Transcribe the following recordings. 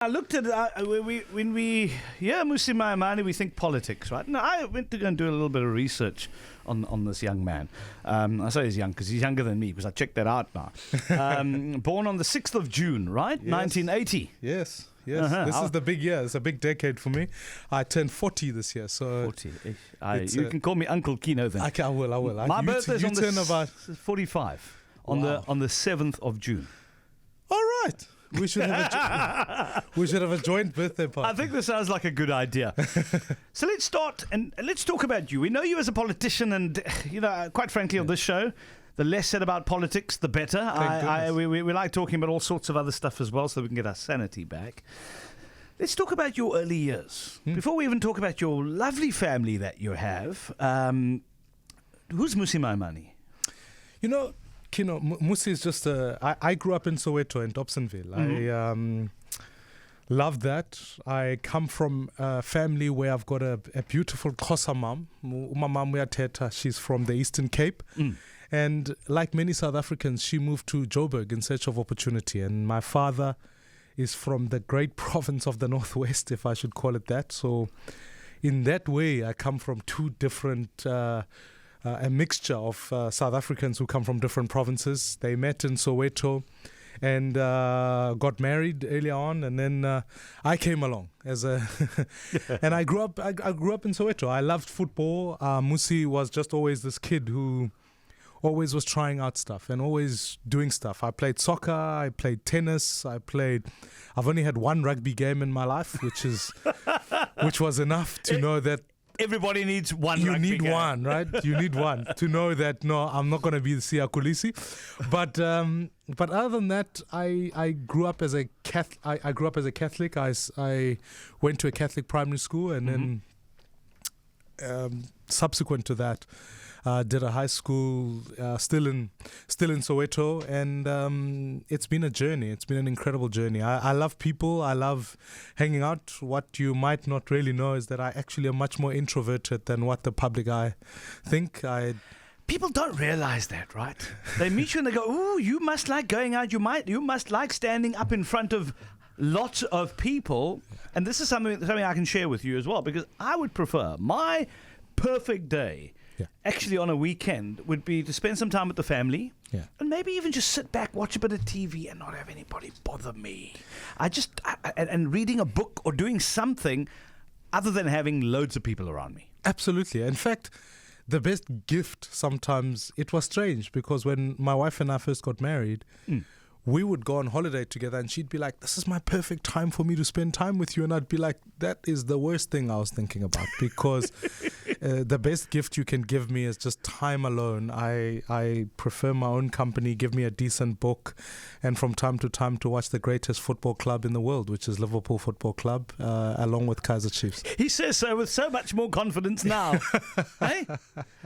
I looked at when we hear Mmusi Maimane, we think politics, right? Now, I went to go and do a little bit of research on this young man. I say he's young because he's younger than me, because I checked that out now. Born on the 6th of June, right? Yes. 1980. Yes. This is the big year. It's a big decade for me. I turned 40 this year. So 40. You can call me Uncle Kieno then. I will. My birthday's on the 45 on the 7th of June. All right. We should have a joint birthday party. I think this sounds like a good idea. So let's start and let's talk about you. We know you as a politician, and quite frankly, on this show, the less said about politics, the better. We like talking about all sorts of other stuff as well, so we can get our sanity back. Let's talk about your early years. Before we even talk about your lovely family that you have, who's Mmusi Maimane? Mmusi is just I grew up in Soweto, in Dobsonville. Mm-hmm. I love that. I come from a family where I've got a beautiful Xhosa mom. Umamam uyathetha. She's from the Eastern Cape. And like many South Africans, she moved to Joburg in search of opportunity. And my father is from the great province of the Northwest, if I should call it that. So in that way, I come from two different a mixture of South Africans who come from different provinces. They met in Soweto and got married early on, and then I came along and I grew up in Soweto. I loved football. Mmusi was just always this kid who always was trying out stuff and always doing stuff. I played soccer, I played tennis, I've only had one rugby game in my life, which was enough to know that everybody needs one. You need one, right? You need one to know that, no, I'm not going to be the Siya Kolisi. But other than that, I grew up as a Catholic. I grew up as a Catholic. I went to a Catholic primary school, and then subsequent to that, did a high school still in Soweto, and it's been a journey. It's been an incredible journey. I love people. I love hanging out. What you might not really know is that I actually am much more introverted than what the public eye think. People don't realize that, right? They meet you and they go, "Ooh, you must like going out. You must like standing up in front of lots of people." And this is something I can share with you as well, because I would prefer my perfect day. Yeah. Actually, on a weekend, would be to spend some time with the family, and maybe even just sit back, watch a bit of TV, and not have anybody bother me. And reading a book or doing something other than having loads of people around me. Absolutely. In fact, the best gift sometimes, it was strange, because when my wife and I first got married, we would go on holiday together, and she'd be like, "This is my perfect time for me to spend time with you." And I'd be like, "That is the worst thing I was thinking about," because the best gift you can give me is just time alone. I prefer my own company. Give me a decent book, and from time to time to watch the greatest football club in the world, which is Liverpool Football Club, along with Kaizer Chiefs. He says so with so much more confidence now. Hey?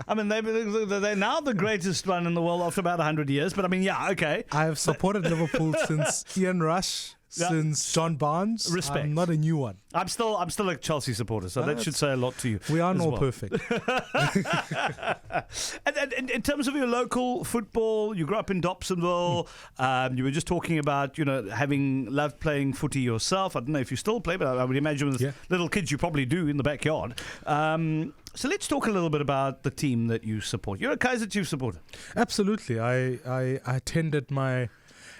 I mean, they're now the greatest one in the world after about 100 years. But I mean, yeah, okay. I have supported Liverpool since Ian Rush, since John Barnes. Respect. I'm not a new one. I'm still a Chelsea supporter, so that should say a lot to you. We aren't all perfect. And in terms of your local football, you grew up in Dobsonville. You were just talking about, having loved playing footy yourself. I don't know if you still play, but I would imagine with little kids you probably do in the backyard. So let's talk a little bit about the team that you support. You're a Kaizer Chiefs supporter. Absolutely. I attended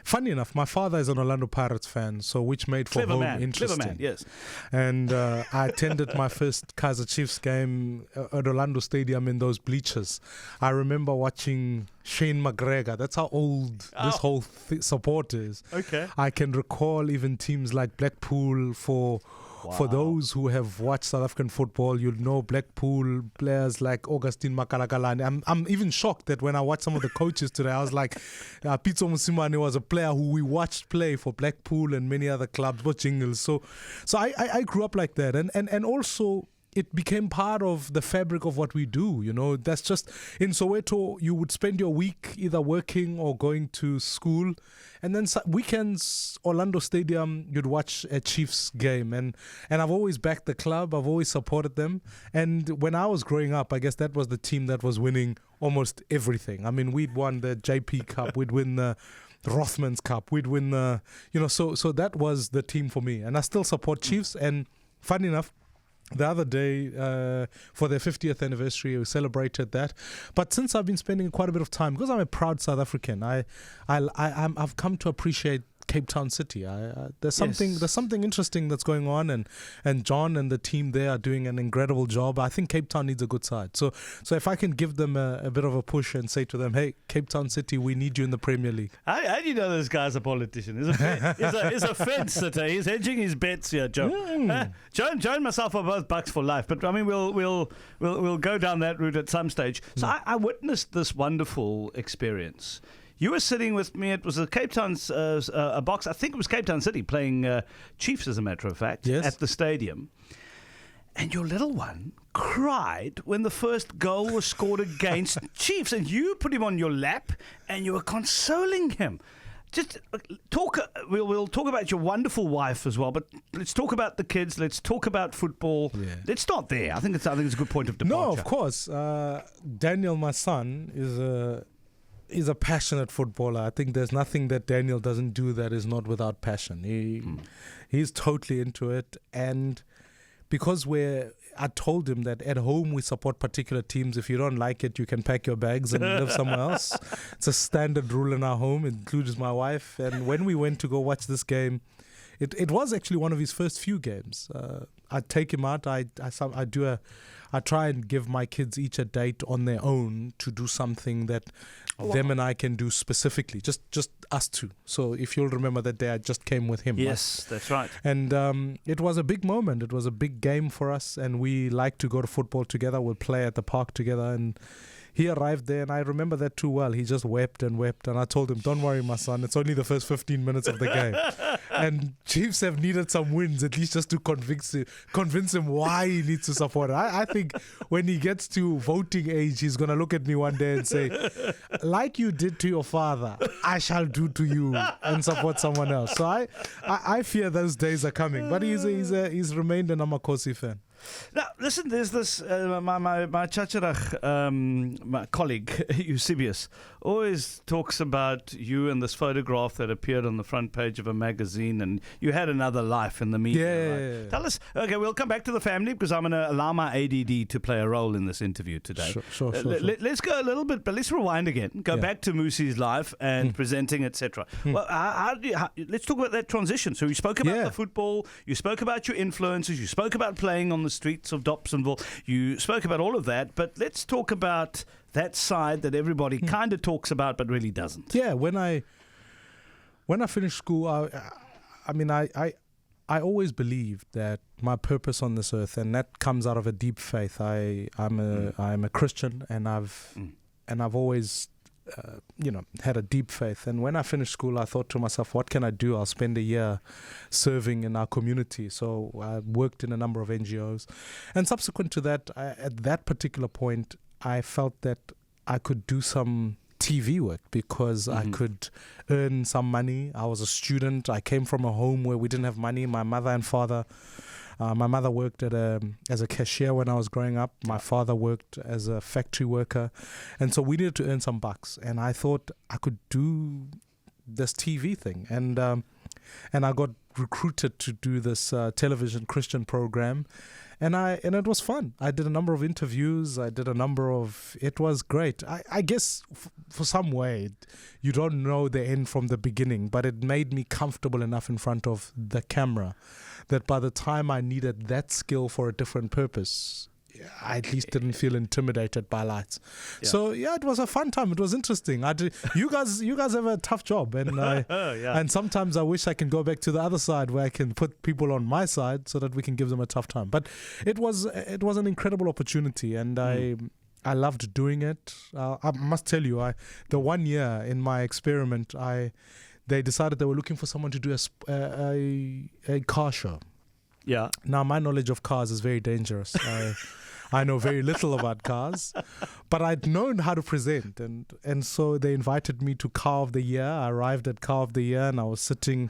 funny enough, my father is an Orlando Pirates fan, so which made for home interesting. Clever man, yes. And I attended my first Kaizer Chiefs game at Orlando Stadium in those bleachers. I remember watching Shane McGregor. That's how old this whole support is. Okay. I can recall even teams like Blackpool For those who have watched South African football, you'll know Blackpool players like Augustine Makalakalani. I'm even shocked that when I watched some of the coaches today, I was like, Mmusi Maimane was a player who we watched play for Blackpool and many other clubs, what jingles. So I grew up like that. And also, it became part of the fabric of what we do. That's just, in Soweto, you would spend your week either working or going to school. And then weekends, Orlando Stadium, you'd watch a Chiefs game. And I've always backed the club. I've always supported them. And when I was growing up, I guess that was the team that was winning almost everything. I mean, we'd won the JP Cup. We'd win the Rothman's Cup. We'd win the, so that was the team for me. And I still support Chiefs. And funny enough, the other day, for their 50th anniversary, we celebrated that. But since I've been spending quite a bit of time, because I'm a proud South African, I've come to appreciate Cape Town City. There's something interesting that's going on, and John and the team there are doing an incredible job. I think Cape Town needs a good side. So if I can give them a bit of a push and say to them, hey, Cape Town City, we need you in the Premier League. How do you know this guy's a politician? He's a fence sitter. He's hedging his bets here, Joe. Joe and myself are both Bucks for life, but I mean we'll go down that route at some stage. So I witnessed this wonderful experience. You were sitting with me. It was a Cape Town's a box. I think it was Cape Town City playing Chiefs, as a matter of fact, at the stadium. And your little one cried when the first goal was scored against Chiefs, and you put him on your lap and you were consoling him. Just talk. We'll talk about your wonderful wife as well, but let's talk about the kids. Let's talk about football. Yeah. Let's start there. I think it's a good point of departure. No, of course. Daniel, my son, is a passionate footballer. I think there's nothing that Daniel doesn't do that is not without passion. He's totally into it, and because I told him that at home we support particular teams. If you don't like it, you can pack your bags and live somewhere else. It's a standard rule in our home. It includes my wife. And when we went to go watch this game, it was actually one of his first few games. I take him out. I try and give my kids each a date on their own to do something that them and I can do specifically, just us two. So if you'll remember that day, I just came with him. Yes, right? That's right. And it was a big moment. It was a big game for us, and we like to go to football together. We'll play at the park together, and he arrived there, and I remember that too well. He just wept and wept, and I told him, don't worry, my son, it's only the first 15 minutes of the game. And Chiefs have needed some wins, at least just to convince him why he needs to support it. I think when he gets to voting age, he's going to look at me one day and say, like you did to your father, I shall do to you, and support someone else. So I fear those days are coming. But he's remained an Amakosi fan. Now, listen, there's this, my Chacharach, my colleague, Eusebius, always talks about you and this photograph that appeared on the front page of a magazine, and you had another life in the media. Right? Tell us, okay, we'll come back to the family because I'm going to allow my ADD to play a role in this interview today. Sure. Let's go a little bit, but let's rewind again. Go back to Mmusi's life and presenting, etc. Well, let's talk about that transition. So you spoke about the football, you spoke about your influences, you spoke about playing on the streets of Dobsonville. You spoke about all of that, but let's talk about that side that everybody kind of talks about but really doesn't. Yeah, when I finished school, I always believed that my purpose on this earth, and that comes out of a deep faith. I'm a Christian, and I've always had a deep faith. And when I finished school, I thought to myself, what can I do? I'll spend a year serving in our community. So I worked in a number of NGOs. And subsequent to that, at that particular point, I felt that I could do some TV work because I could earn some money. I was a student. I came from a home where we didn't have money. My mother and father... my mother worked as a cashier when I was growing up. My father worked as a factory worker. And so we needed to earn some bucks. And I thought I could do this TV thing. And I got recruited to do this television Christian program. And it was fun. I did a number of interviews. It was great. I guess for some way, you don't know the end from the beginning, but it made me comfortable enough in front of the camera that by the time I needed that skill for a different purpose, I at least didn't feel intimidated by lights. Yeah. So it was a fun time. It was interesting. You guys have a tough job, and and sometimes I wish I can go back to the other side where I can put people on my side so that we can give them a tough time. But it was an incredible opportunity, and I loved doing it. I must tell you, the 1 year in my experiment, they decided they were looking for someone to do a car show. Yeah. Now, my knowledge of cars is very dangerous. I know very little about cars, but I'd known how to present. And so they invited me to Car of the Year. I arrived at Car of the Year, and I was sitting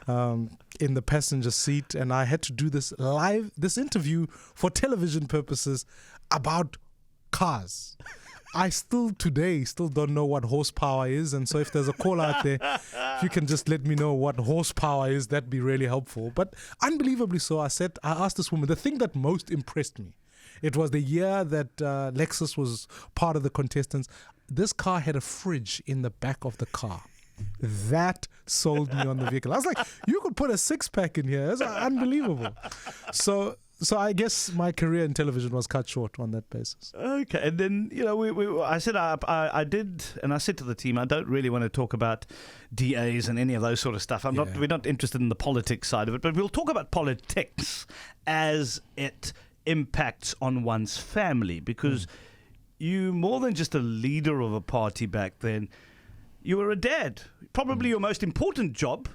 in the passenger seat, and I had to do this interview for television purposes about cars. I still don't know what horsepower is. And so if there's a call out there, if you can just let me know what horsepower is, that'd be really helpful. But unbelievably so, I asked this woman, the thing that most impressed me, it was the year that Lexus was part of the contestants. This car had a fridge in the back of the car. That sold me on the vehicle. I was like, you could put a 6-pack in here. It's unbelievable. So I guess my career in television was cut short on that basis. Okay, and then I said I did, and I said to the team, I don't really want to talk about DAs and any of those sort of stuff. We're not interested in the politics side of it, but we'll talk about politics as it impacts on one's family, because you, more than just a leader of a party back then, you were a dad. Probably your most important job.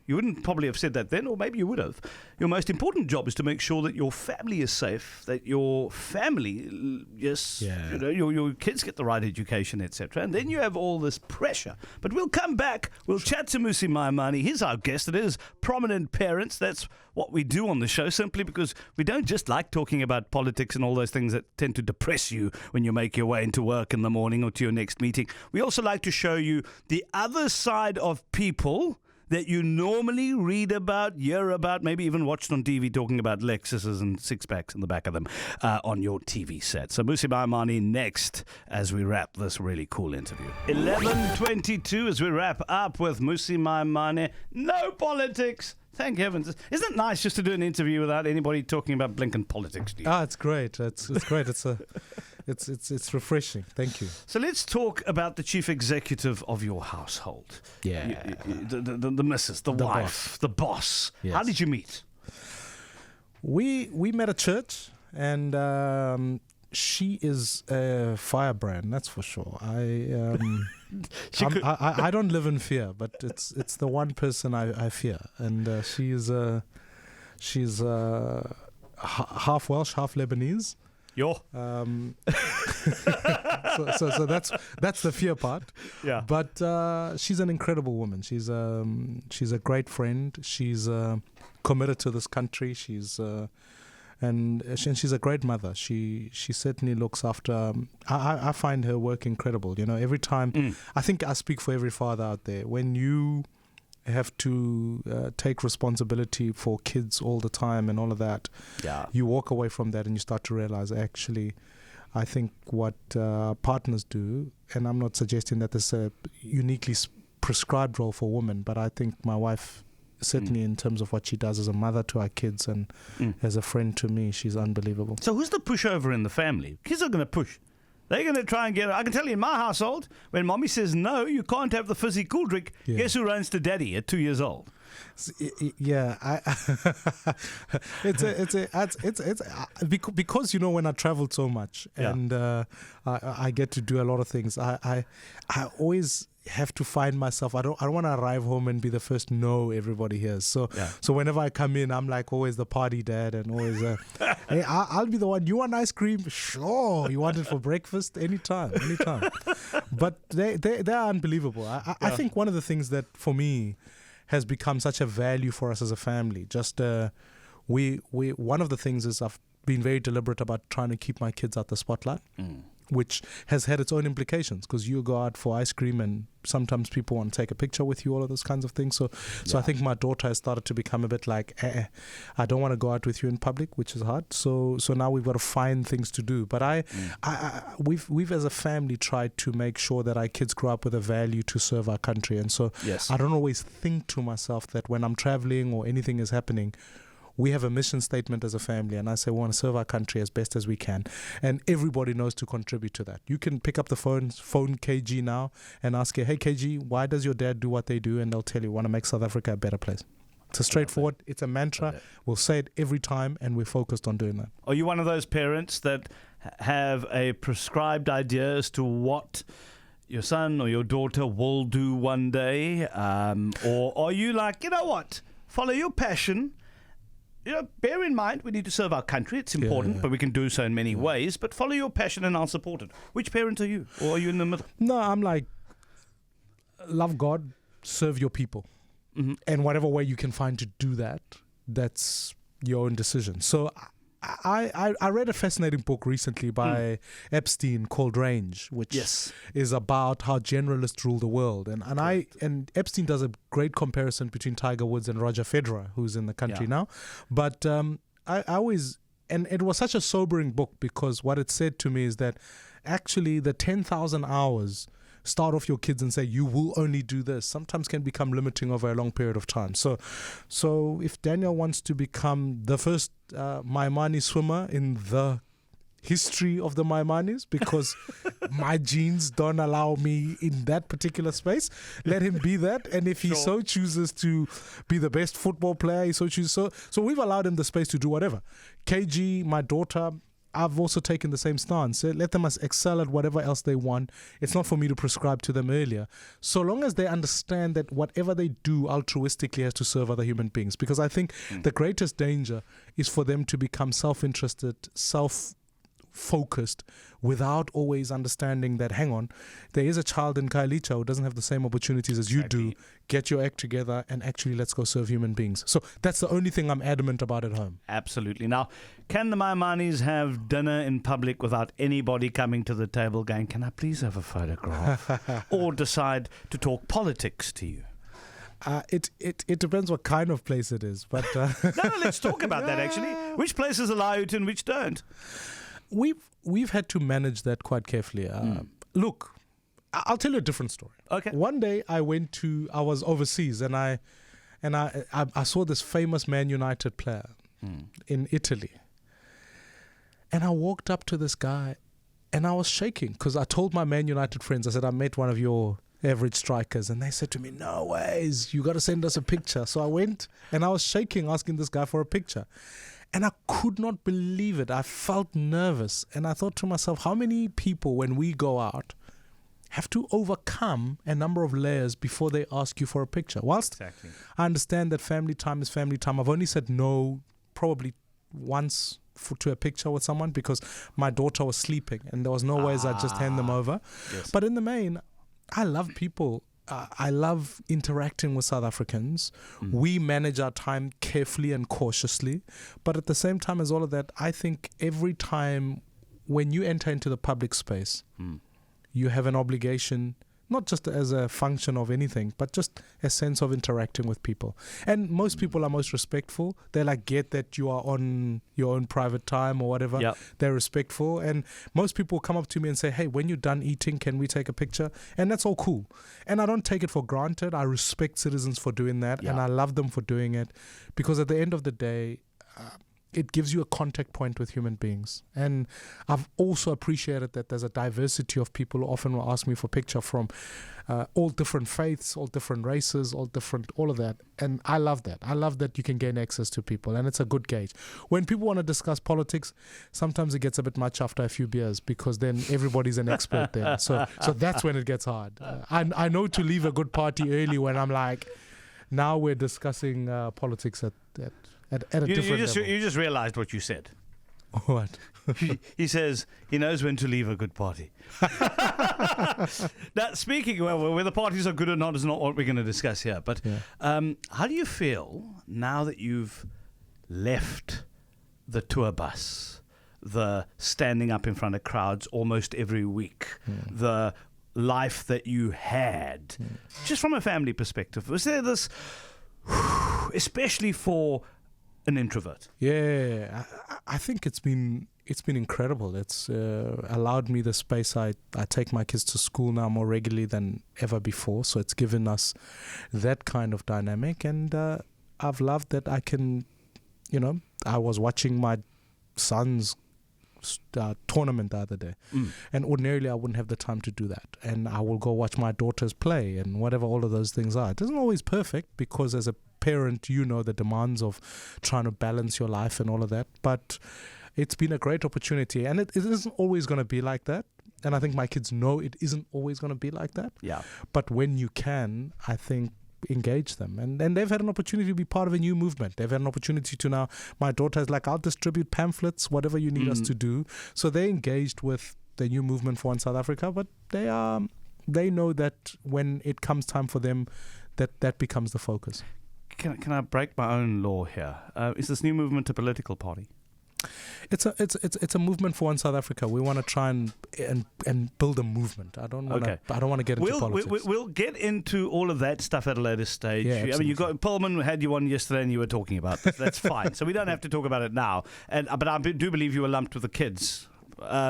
You wouldn't probably have said that then, or maybe you would have. Your most important job is to make sure that your family is safe, that your family, your kids get the right education, etc. And then you have all this pressure. But we'll come back. We'll chat to Mmusi Maimane. He's our guest. It is Prominent Parents. That's what we do on the show, simply because we don't just like talking about politics and all those things that tend to depress you when you make your way into work in the morning or to your next meeting. We also like to show you the other side of people that you normally read about, hear about, maybe even watched on TV talking about Lexuses and 6-packs in the back of them on your TV set. So Mmusi Maimane next as we wrap this really cool interview. 11:22 as we wrap up with Mmusi Maimane. No politics. Thank heavens. Isn't it nice just to do an interview without anybody talking about blinking politics? It's great. It's great. It's refreshing. Thank you. So let's talk about the chief executive of your household. Yeah. The missus, the wife, boss. the boss. Yes. How did you meet? We met at church, and she is a firebrand, that's for sure. I don't live in fear, but it's the one person I fear, and she's half Welsh, half Lebanese. Yo. So that's the fear part. Yeah. But she's an incredible woman. She's a great friend. She's committed to this country. And she's a great mother. She certainly looks after. I find her work incredible. Every time. I think I speak for every father out there. When you have to take responsibility for kids all the time and all of that, you walk away from that and you start to realize, actually, I think what partners do, and I'm not suggesting that there's a uniquely prescribed role for women, but I think my wife, certainly in terms of what she does as a mother to our kids and as a friend to me, she's unbelievable. So who's the pushover in the family? Kids are going to push. They're going to try and get it. I can tell you in my household, when mommy says no, you can't have the fizzy cool drink, guess who runs to daddy at 2 years old? Yeah, because when I traveled so much and I get to do a lot of things. I always have to find myself. I don't want to arrive home and be the first no everybody hears. So whenever I come in, I'm like always the party dad and always hey, I'll be the one. You want ice cream? Sure. You want it for breakfast? Anytime. But they're unbelievable. I think one of the things that for me has become such a value for us as a family. Just we one of the things is I've been very deliberate about trying to keep my kids out the spotlight, which has had its own implications, because you go out for ice cream and sometimes people want to take a picture with you, all of those kinds of things. So I think my daughter has started to become a bit like, I don't want to go out with you in public, which is hard. So now we've got to find things to do. But we've as a family tried to make sure that our kids grow up with a value to serve our country. And so I don't always think to myself that when I'm traveling or anything is happening, we have a mission statement as a family, and I say we want to serve our country as best as we can, and everybody knows to contribute to that. You can pick up the phone KG now and ask her, hey KG, why does your dad do what they do? And they'll tell you, want to make South Africa a better place. It's a straightforward, it's a mantra. We'll say it every time, and we're focused on doing that. Are you one of those parents that have a prescribed idea as to what your son or your daughter will do one day? Or are you like, you know what, follow your passion? Bear in mind, we need to serve our country. It's important, but we can do so in many ways. But follow your passion and I'll support it. Which parent are you? Or are you in the middle? No, I'm like, love God, serve your people. And whatever way you can find to do that, that's your own decision. So I read a fascinating book recently by Epstein called Range, which is about how generalists rule the world. And Epstein does a great comparison between Tiger Woods and Roger Federer, who's in the country now. But I always, and it was such a sobering book because what it said to me is that actually the 10,000 hours start off your kids and say you will only do this sometimes can become limiting over a long period of time. So if Daniel wants to become the first Maimane swimmer in the history of the Maimanes, because my genes don't allow me in that particular space, let him be that. And if he so chooses to be the best football player, he so chooses. So we've allowed him the space to do whatever. KG, my daughter, I've also taken the same stance. Let them excel at whatever else they want. It's not for me to prescribe to them earlier. So long as they understand that whatever they do altruistically has to serve other human beings. Because I think the greatest danger is for them to become self-interested, self-focused, without always understanding that, hang on, there is a child in Kailicha who doesn't have the same opportunities as you do. Get your act together and actually let's go serve human beings. So that's the only thing I'm adamant about at home. Absolutely. Now, can the Maimanes have dinner in public without anybody coming to the table going, can I please have a photograph? Or decide to talk politics to you? It depends what kind of place it is. But no, let's talk about that actually. Which places allow you to and which don't? We've had to manage that quite carefully. Look, I'll tell you a different story. Okay. One day I was overseas and I saw this famous Man United player in Italy. And I walked up to this guy and I was shaking because I told my Man United friends, I said, I met one of your average strikers. And they said to me, no ways, you got to send us a picture. So I went and I was shaking asking this guy for a picture. And I could not believe it. I felt nervous. And I thought to myself, how many people, when we go out, have to overcome a number of layers before they ask you for a picture? Whilst I understand that family time is family time, I've only said no probably once to a picture with someone because my daughter was sleeping and there was no ways I'd just hand them over. Yes. But in the main, I love people. I love interacting with South Africans. We manage our time carefully and cautiously. But at the same time as all of that, I think every time when you enter into the public space, you have an obligation, not just as a function of anything, but just a sense of interacting with people. And most people are most respectful. They get that you are on your own private time or whatever. Yep. They're respectful. And most people come up to me and say, hey, when you're done eating, can we take a picture? And that's all cool. And I don't take it for granted. I respect citizens for doing that. Yep. And I love them for doing it. Because at the end of the day, it gives you a contact point with human beings. And I've also appreciated that there's a diversity of people who often will ask me for picture from all different faiths, all different races, all of that. And I love that. I love that you can gain access to people, and it's a good gauge. When people want to discuss politics, sometimes it gets a bit much after a few beers because then everybody's an expert there. So that's when it gets hard. I know to leave a good party early when I'm like, now we're discussing politics at a different level. You just realized what you said. What? He says he knows when to leave a good party. Now, speaking of whether parties are good or not is not what we're going to discuss here. But how do you feel now that you've left the tour bus, the standing up in front of crowds almost every week, the life that you had, just from a family perspective? Was there this, especially for an introvert? Yeah, I think it's been incredible. It's allowed me the space. I take my kids to school now more regularly than ever before, so it's given us that kind of dynamic. And I've loved that I can, I was watching my son's tournament the other day, and ordinarily I wouldn't have the time to do that, and I will go watch my daughters play and whatever all of those things are. It isn't always perfect because as a parent the demands of trying to balance your life and all of that, but it's been a great opportunity, and it isn't always going to be like that, and I think my kids know it isn't always going to be like that. But when you can, I think, engage them, and they've had an opportunity to be part of a new movement. They've had an opportunity to now, my daughter is like, I'll distribute pamphlets, whatever you need us to do. So they're engaged with the new movement for One South Africa, but they know that when it comes time for them, that becomes the focus. Can I break my own law here? Is this new movement a political party? it's a movement for One South Africa. We want to try and build a movement. I don't want to get into politics. We'll get into all of that stuff at a later stage. Yeah, I mean, you got Pullman had you on yesterday, and you were talking about this. That's fine. So we don't have to talk about it now. But I do believe you were lumped with the kids.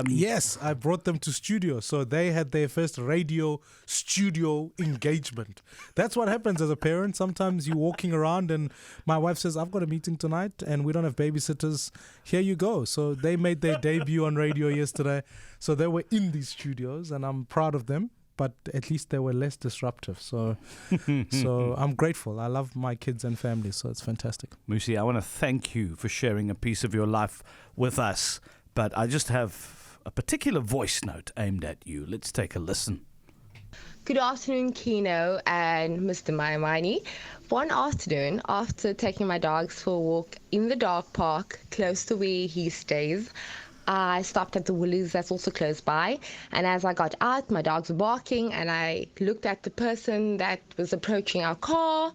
Yes, I brought them to studio, so they had their first radio studio engagement. That's what happens as a parent. Sometimes you're walking around and my wife says, I've got a meeting tonight and we don't have babysitters. Here you go. So they made their debut on radio yesterday. So they were in these studios and I'm proud of them, but at least they were less disruptive. So I'm grateful. I love my kids and family, so it's fantastic. Mmusi, I want to thank you for sharing a piece of your life with us. But I just have a particular voice note aimed at you. Let's take a listen. Good afternoon, Kieno and Mr. Maimane. One afternoon, after taking my dogs for a walk in the dog park close to where he stays, I stopped at the Woolies that's also close by. And as I got out, my dogs were barking and I looked at the person that was approaching our car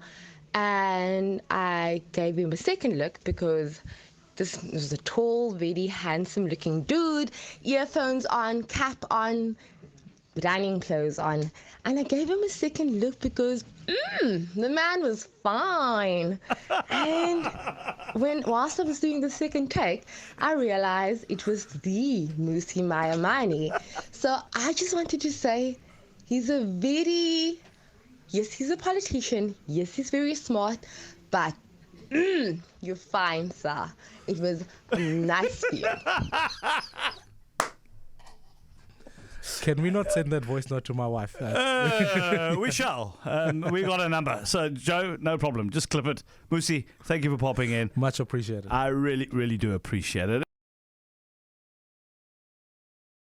and I gave him a second look because this was a tall, very handsome-looking dude, earphones on, cap on, running clothes on. And I gave him a second look because the man was fine. And whilst I was doing the second take, I realized it was the Mmusi Maimane. So I just wanted to say he's yes, he's a politician. Yes, he's very smart, but you're fine, sir. It was a nice view. Can we not send that voice note to my wife? We shall. We got a number. So, Joe, no problem. Just clip it. Mmusi, thank you for popping in. Much appreciated. I really, really do appreciate it.